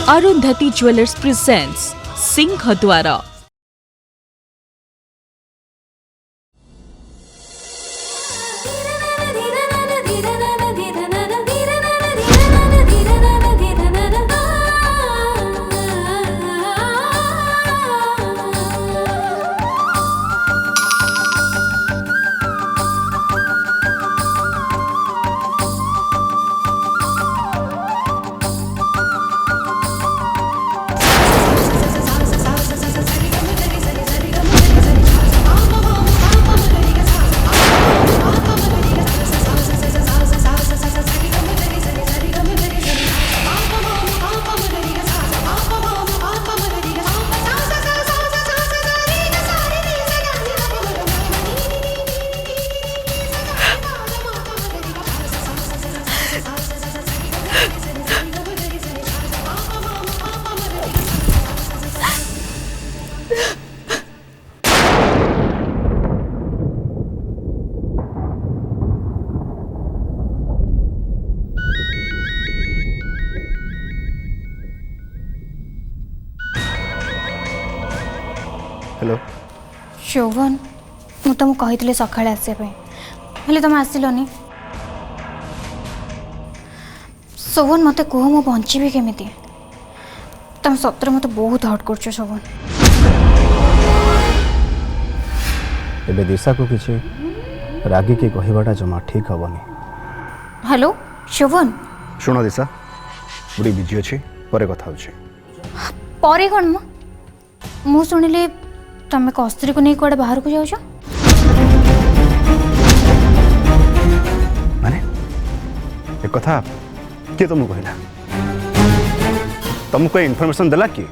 Arundhati jewellers presents Singhadwar. Hello Shobhan मु तुम कही सका आसपे तुम आसिलनि। शोभन मत कह मु बंची केमी तुम सतर मत बहुत हट कर शोभन। एबे दिशा को किसी रागी के कहवाटा जमा ठीक हेनी। हेलो शोभन शुण दिशा बुढ़ी बिजी अच्छी पर कथा परे कौन मु शुणिली तुम कस्तूरी को नहीं कड़े बाहर को जाऊँ माने एक कथा किए तुमको कहला तुमको इनफॉरमेशन देला कि?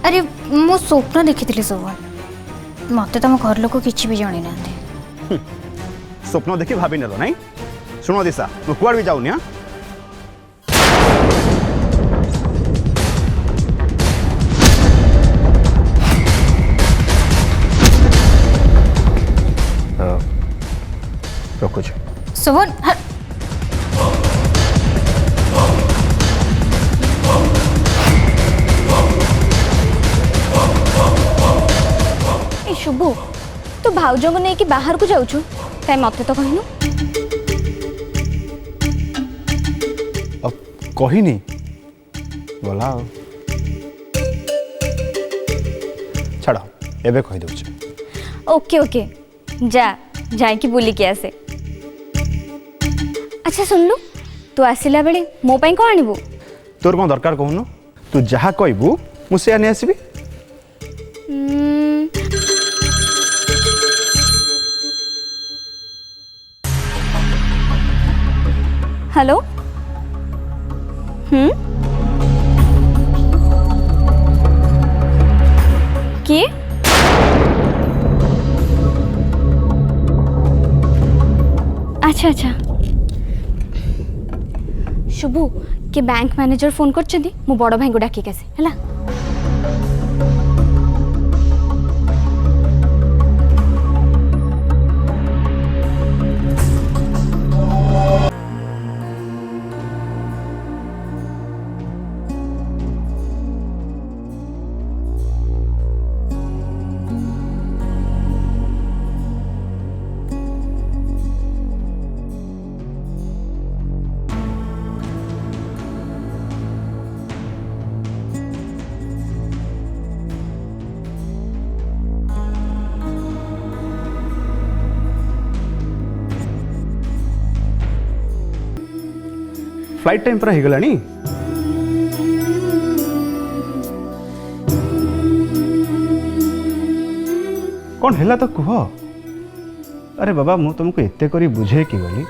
अरे मु स्वप्न देखी शोभन मत तुम घर लोक किसी भी जानी ना। स्वप्न देखी भाभी नेल नहीं। शुण दिशा मु कुआड़ भी जाऊनी। रखुच शोभन शुभु तू भाउज को लेकिन बाहर को जाऊँ कहीं मत तो कहनु। अब कहनी गला छाड़ एबे कही दे। ओके ओके जा जाइकी बुलिकी आसे। अच्छा सुनलु तू आसिला बेले मो पाई कौन आनिबु? तोर कौन दरकार कहूनु तू जहाँ कहबू मुझे नहीं आसबि। हेलो किए अच्छा अच्छा शुभु के बैंक मैनेजर फोन कर मु बड़ भाई को डाकिक आसे है। फ्लाइट टाइम पर हिगलानी। कौन हैला तो कह। अरे बाबा मु तुमको एते करी बुझे कि गली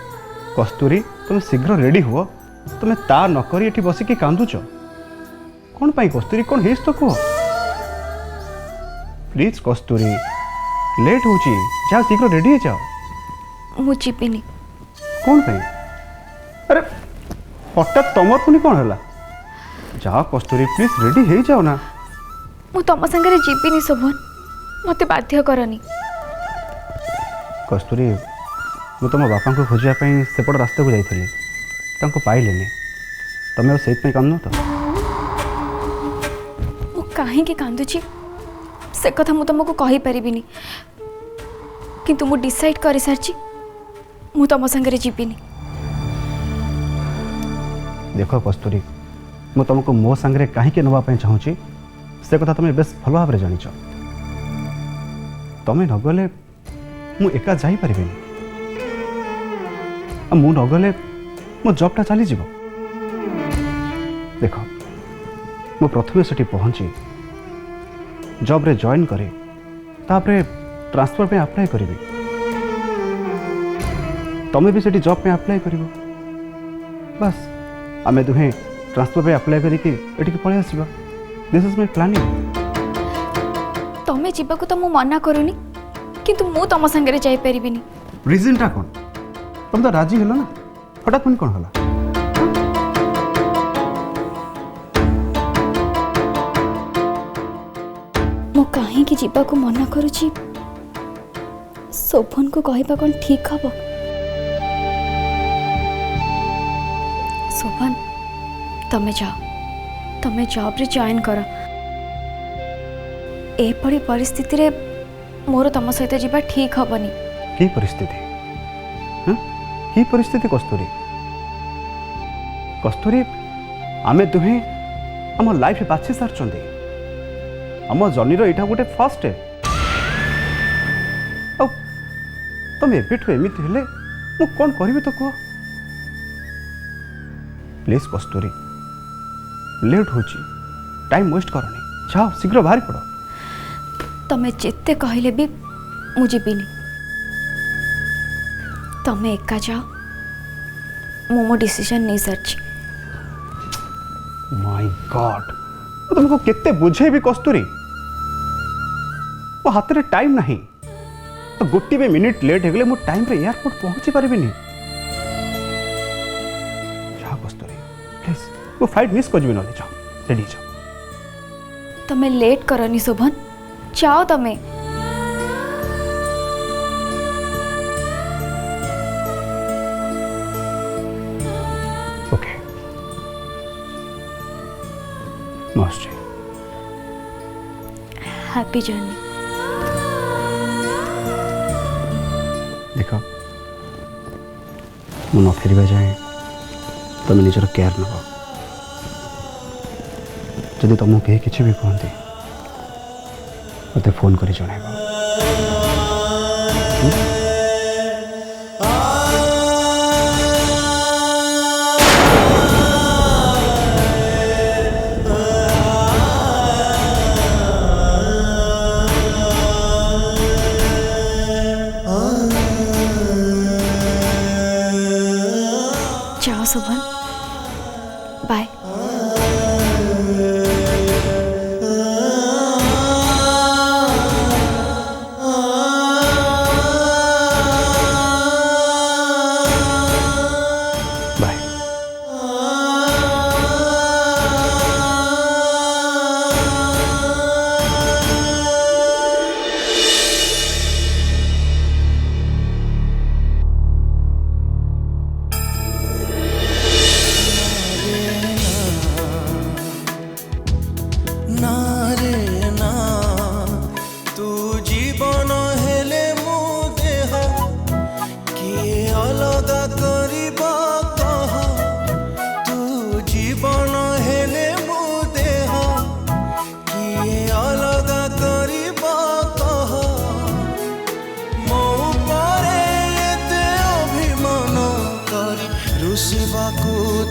कस्तूरी तुम शीघ्र रेडी हुआ तुम ता नक ये बसिकी कांदुच कौन पाई कस्तूरी कौन है तो कह प्लीज कस्तूरी लेट हो जाओ शीघ्र रेडी हो जाओ। मु जीविनी कौन पाई? अरे हठात तुमर पुणी कौन है? जा कस्तूरी प्लीज रेडी हो जाओ ना। मु तुम संगे जीविनी शोभन मत बाध्य करनी। कस्तूरी मु तुम बापा को खोजापी सेपट रास्ता को जाइली पाइले तुम्हें से कांदन तो कहीं कांदुची से कथा मु तुमको कहि परिबिनी किंतु मु डिसाइड कर सारची मु तुम संगे जीविनी। देख कस्तूरी मु तुमको मो सांगे कहीं नवाई चाहूँगी से कथा तुम्हें बेस भल भाव जाच तुम्हें नगले मु एका जापर मु नगले मो जॉबटा चली जीव। देख मु प्रथम से पहुँची जॉब रे जॉइन करे तापरे ट्रांसफर पे अप्लाई करी तमें भी सेठी जॉब पे अप्लाई करिवो बस आमे दुहे ट्रांसफर पे अप्लाई करिके एठी के पळे आसीबा। This is my planning. तमें जीवा को तो मु मना करूनी किंतु मु तुम संगे जाई परिबिनी। रीजन टा कोन तुम तो राजी हेलो ना हठात मन कोन होला? मु कहीं की जीवा को मना करूची शोभन को कहबा कोन ठीक हबो? शोभन तमें जाओ तमें जॉब रे जॉइन कर। ए पड़ी परिस्थिति रे मोर तम सहित जीवा ठीक हबनी। की परिस्थिति? हाँ की परिस्थिति कस्तूरी? कस्तूरी आमे दुहे आम लाइफ बाछि सारचंदी आम जर्नीर यहाँ गोटे फर्स्ट है तुम एबेठू एमती हेले मु कौन करी तो कह प्लीज कस्तूरी लेट हो टाइम वेस्ट करनी जाओ शीघ्र बाहरी पड़। तमें जिते कहले भी मु जीविनी तमें एका जाओ मो डिसीजन नहीं सारची। माय गॉड तुमको केते बुझे भी कस्तूरी वो हाथ में टाइम नहीं तो गोटे भी मिनिट लेट हो गले मो टाइम रे एयरपोर्ट पहुंची पारिबिनी। जाओ कस्तूरी प्लीज वो फ्लाइट मिस कर ना जाओ रेडी जाओ। तमें लेट करनी शोभन जाओ तमें। ओके नमस्ते हैप्पी जर्नी। देख मु न फेर जाए तुम निजर केयर नब जदि तुमको कहीं किसी भी कहते मत फोन कर जन। जाओ शोभन बाय। बाय।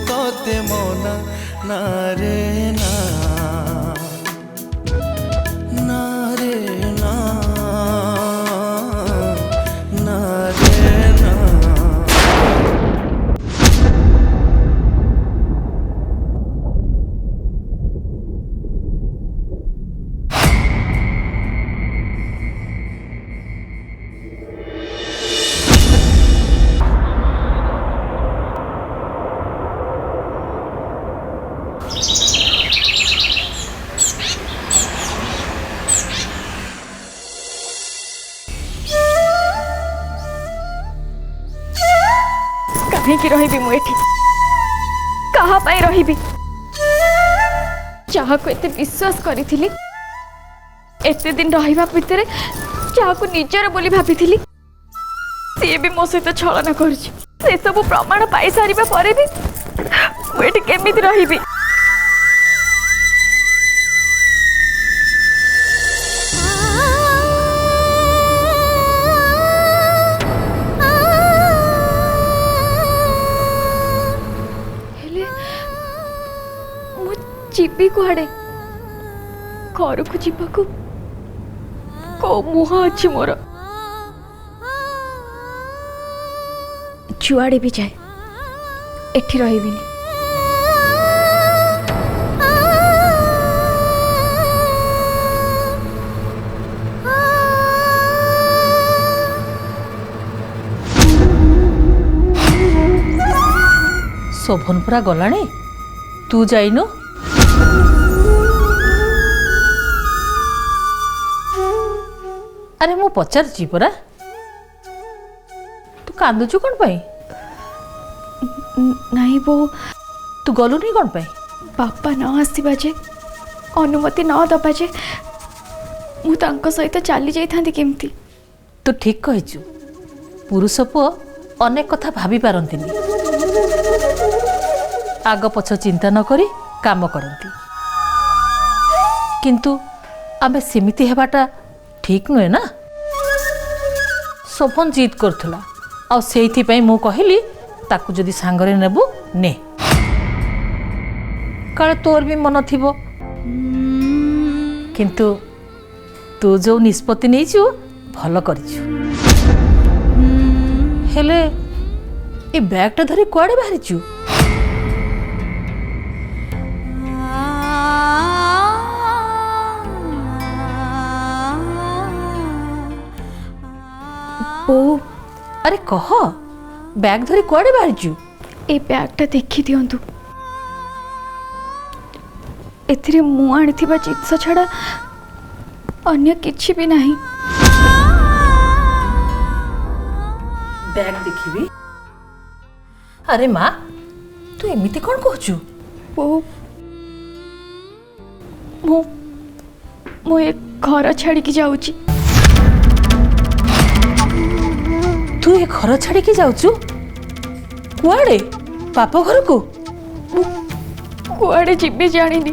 तोते मना ना रे ना ना रे ना ना रे ना। कहीं रही मुझे कहा रही जहाँ को एते विश्वास करी एते दिन रहिबा भितर जाको निजर बोली भाभी सी भी मो सहित छलना करुछि से सब प्रमाण पाई सारिबा परे भी मुझे केमिति रहिबी। हेले मु जीवी कुआडे घर को जीवाकू को मुह अच्छी मोर जुआड़े भी जाए एठी रहिबिनी। शोभन पुरा गलाणी तू जाइनु अरे मु पचारची परा तू कांदुचु कौन पाई नहीं वो तू गलुनी कौन पाई बापा न आसवा जे अनुमति न दबा जे मु तांको सहित चली जाइथांती केमती। तू ठीक कहिचु पुरुष पुओ अनेक कथा भाभी पारंतिनी आग पछ चिंता न करी काम करती किंतु आमे सेमिति हेबाटा ठीक नुहे ना। शोभन जिद करथुला आ सेइथि पई मु कहिली ताकू जदि सांगरे नेबु ने काले तोर भी मन थिबो किंतु तू जो निष्पत्ति नैचु भल करिछु। हेले ए बैगटा धरी कुआडे बाहरिछु ओ अरे कह बैग धरी कुआडे बाहरिछु ए बैगटा देखि दियंतु एथिरे मु आनिथिबा जिनिस छड़ा अन्य किछि भी नहीं। बैग देखिबी अरे माँ तू एमिति कौन कहचु ओ मु मु एक घर छाड़ी की जाउची। तू ए घर छाड़ी के जाउचु कुआडे पाप घर को कुआडे जिबे जानिनी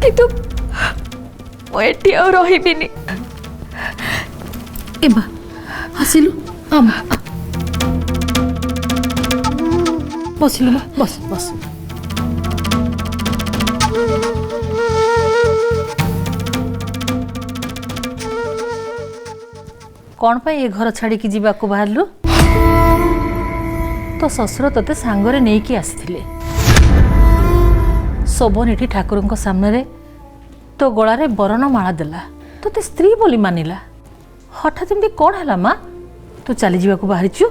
किंतु मु एठी आ रहिबिनी। एबा हसिलु आम बसिलु मा बस बस कौन पाई ए घर छाड़ी की जीवा को बाहरलु तो ससुर तते सांगरे नहीं की आसीथिले शोभन एठी ठाकुरଙ୍କ सामने तो गଳାରେ बरण माला देला तोते स्त्री बोली मानिला हठात एमती कौन है माँ तू चली जावा को बाहरिचु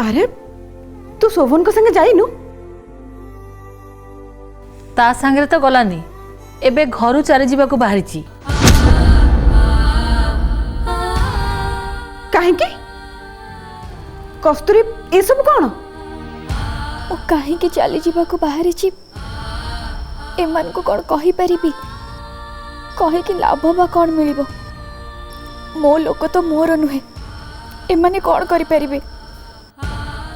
अरे तू शोभन को संगे जाइनु ता संगे तो गलानी एबे घरु चली जावा को बाहरिची कहीं कस्तूरी ये सब कौन ओ कहीं चली जीवा को बाहरी छी एमान को कौन कहि परिबी कहे कि लाभ बा कौन मिलिबो मो लोक तो मोर नुहे एमाने कौन करि परिबे।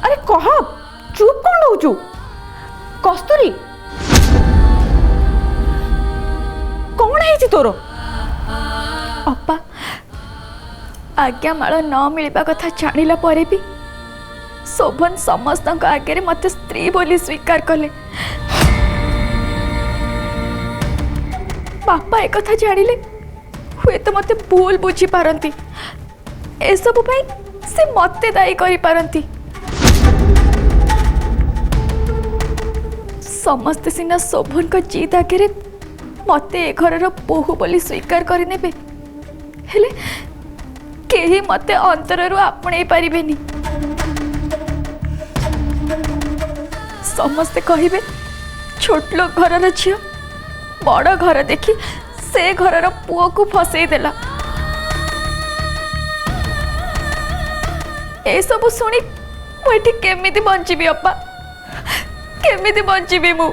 अरे कह चुप कौन रहूचु कस्तूरी कौन है तोर अपा आज्ञा माल न मिलवा कथा जानिला परे भी शोभन समस्त आगे मत स्त्री बोली स्वीकार कले बापा एक कथा जानिले हुए तो मते भूल बुझी पारंती ए सब पई से मते दायी करि पारंती समस्त सिना शोभन को जीत आगे मते ए घरर बोहू बोली स्वीकार करि नेबे हेले केही मते अंतररु आपणे पारिबेनी समस्ते कहिबे छोट लोग घरर झियो बड़ घर देखी से घरर पुओ को फसई देला ए सब शुणी मुझे केमिति बंचीबी अपा केमिति बंचीबी मु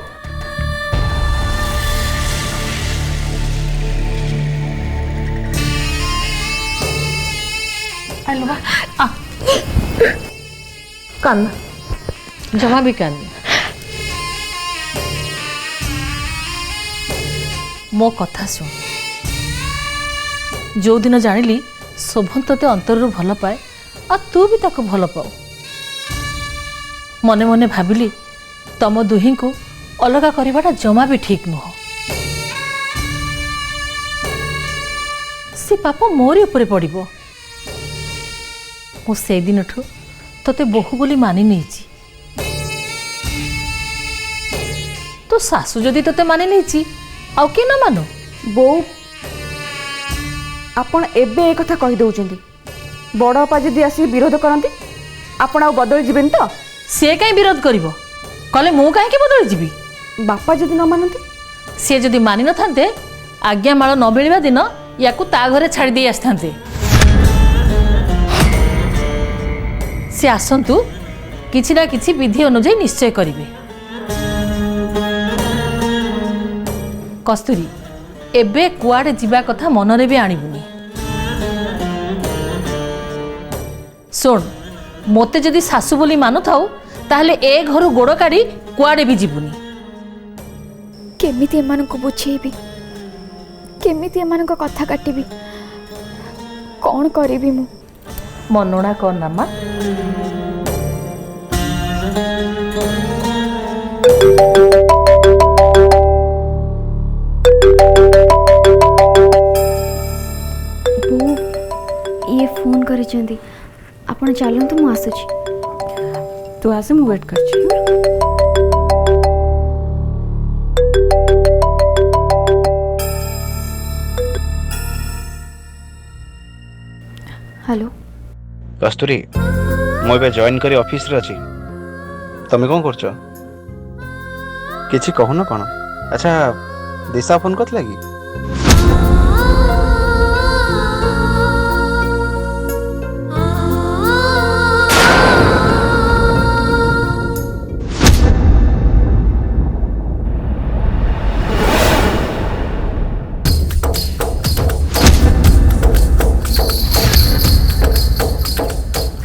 कान जमा भी कान मो कथा शुण जो दिन जानिली शोभन तोते अंतरु भल पाए आ तू भी ताको भल पाओ मने मने भाविली तम दुही को अलगा करवाटा जमा भी ठीक नुह से पाप मोरी उपरे पड़िबो मु से दिन ठू तोते बहु बोली मानि नहीं तो सासू जदि तोते मानि नहीं आउ के न मानो बो आपण एबे ए कथा कहि दउचंदी बड़ अपा जदि आसी विरोध करंती आपण आ बदल जिबेन तो से कहीं विरोध करिवो कले मु कहीं बदल जीवी बापा जदि न मानंती सी जदि मानि न थांते आज्ञा माଳ न मिलिबा दिन याकू ता घरे छाड़ी दे आसथांते से आसंतु किछि ना किछि विधि अनुଯାयी निश्चय करिवे कस्तूरी एबे कुआडे जीवा कथा मनरे भी आनिबुनी सुन मोते जदि सासू बोली मानु थाउ ताहले ए घरु गोड़ काढ़ी कुआडे भी जीवुनी केमिति एमाननको बुझेबी केमिति एमाननको कथा काटिबी कौन करिबी मु मनोना कौन नामा बो ये फोन करिसेंती आपण चलंतु मु आसुची तू आसे मु वेट करछी हेलो कस्तूरी मुझे जॉइन करी ऑफिस रे अछि तमे कौन करछ किछि कहू न कोन अच्छा दिशा फोन कत लगी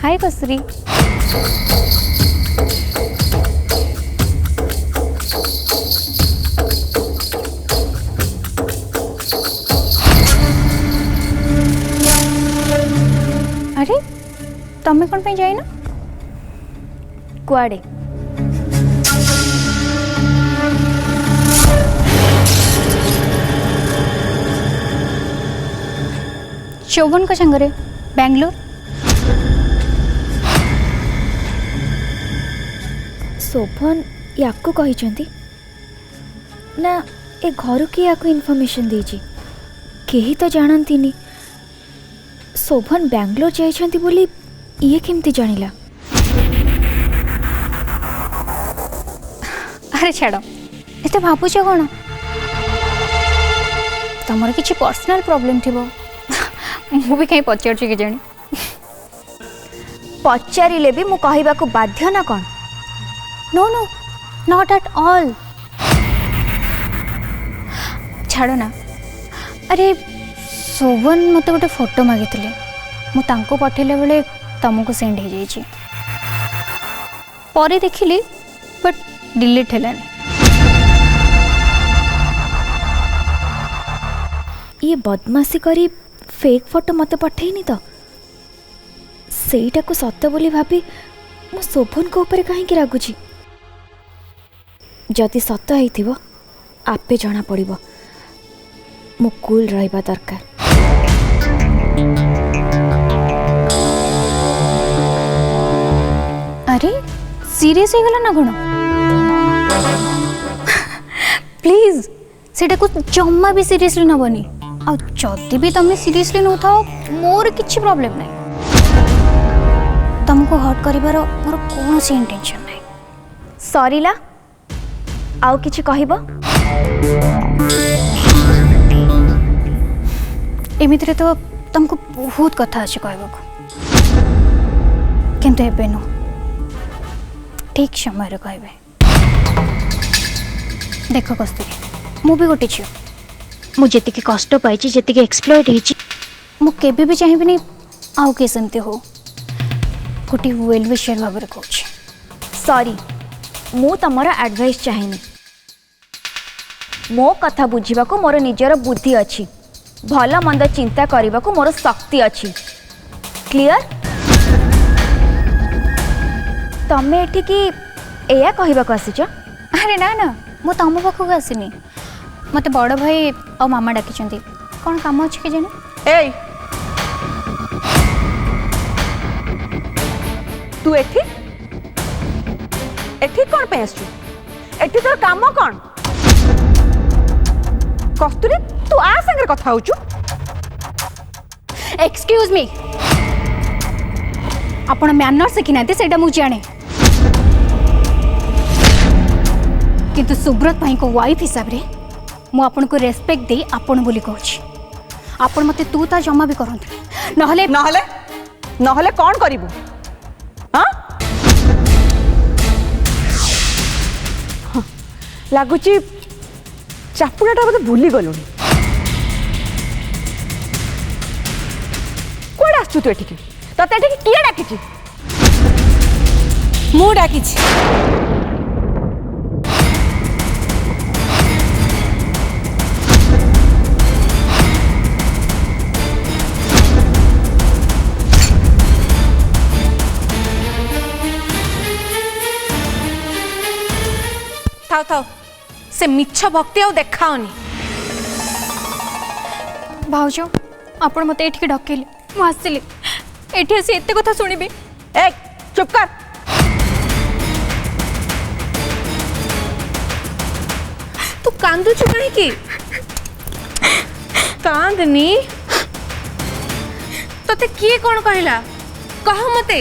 हाय कस्तूरी अरे तमे कौन पे जाइना कुआडे शोभन को संगरे बेंगलोर शोभन याकू कही ना ए घर की याकू इनफॉरमेशन देजी केही तो जानती शोभन बेंगलोर जाइछंती बोली ये केमती जानिला अरे छाड़ एते भाବୁछ कौन तमर किछि पर्सनल प्रॉब्लम थिबो मु भी कहीं पचार के जानी पचारे भी मु कहबा को बाध्य ना कौन no no not at all छाड़ ना अरे शोभन मत गोटे फोटो मागिले मुझे पठेला बेले तुमको सेंड हो जाइए पर देखिली बट डिलीट है ये बदमाशी करी फेक फोटो मत पठेनी तो सेटा को सत बोली भाभी मो शोभन को ऊपर कहीं रागुची जदि सत होइथिबो आपे जना पड़िबो मो कूल रहिबा दरकार अरे सीरियस हो गला ना कौन प्लीज सेटा को जम्मा भी सीरियसली नबनी आ जदि भी तुम सीरियसली नौ था मोर किछि प्रॉब्लम नहीं तुमको हर्ट करिवार मोर कौन सी इंटेंशन नहीं सॉरी ला आउ किछि कहबो एमितिरे तो तुमको बहुत कथा अच्छे कहबा किंतु एबे नु ठीक समय कहबे। देख कस्तूरी मु भी गोटे झील मुझे कष्ट पाई जी एक्सप्लॉइट होती मु केबे भी चाहिए नहीं आउ के सेमती हो गोटे वेल विशर भाव कहूँ। सॉरी मु तमर एडवाइस चाहिए। मो कथा बुझा को मोर निजर बुद्धि अच्छी भल मंद चिंता करने को मोर शक्ति अच्छी। क्लियर? तमे एठिकी एया कहबाक आसीच? अरे ना ना मु तुम पाखक आसनी मत बड़ भाई और मामा डाकी कौन काम अच्छे के जाने। ए तू एठी एठी कौन पे आसु? एठी तोर काम कौन? कस्तूरी तू आ संगे कथा होचु? एक्सक्यूज मी आपण मैनर शिखी ना से मुझे जाने किंतु सुब्रत भाई को वाइफ हिसाब रे मु आपन को रेस्पेक्ट दे आपन बोली कहूँ। आपन मते तू ता जमा भी करंत नहले नहले नहले कौन करिबु? हाँ लगुची चापुड़ाटा बोधे भूली गलुनी। कौन आसु तू एठिकी? तते एठिकी किए डाकिची? मु डाकिछि। थाओ थाओ से मिछ भक्ति आउ देखाओनी। भाउज आपण मते एठिके डकेले मु आसिली एठी आसी एते कथा सुनिबे। ए चुप कर। तू कांदुछु काहे की? कांदनी तते किए कौन कहला कह मते।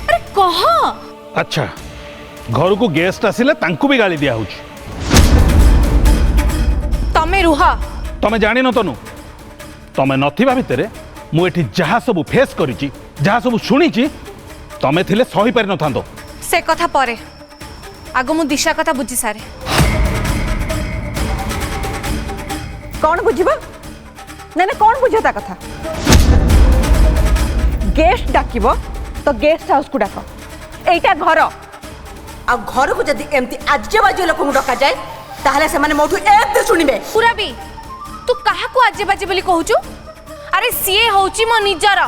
अरे कह। अच्छा घर को गेस्ट आसिले तांकु भी गाली दिया होची। तमे रुह। तमे जानी न तनु तमे नथिबा भितरे मु एठी जहा सब फेस करिची जहा सब सुनिची तमे थिले सही पारि न थांदो। से कथा परे आगो मु दिशा कथा बुझी सारे। कौन बुझिबा? ना ना कौन बुझता कथा? गेस्ट डाकिबो तो गेस्ट हाउस को डाक। एटा घर आ घर को जदि एमती आज्य बाज्य लोक डका जाए ताहले से माने मोठू एते सुनिबे। पूरा भी तू काहा को आजे बाजे बोली कहूचु? अरे सीए होची मो निजर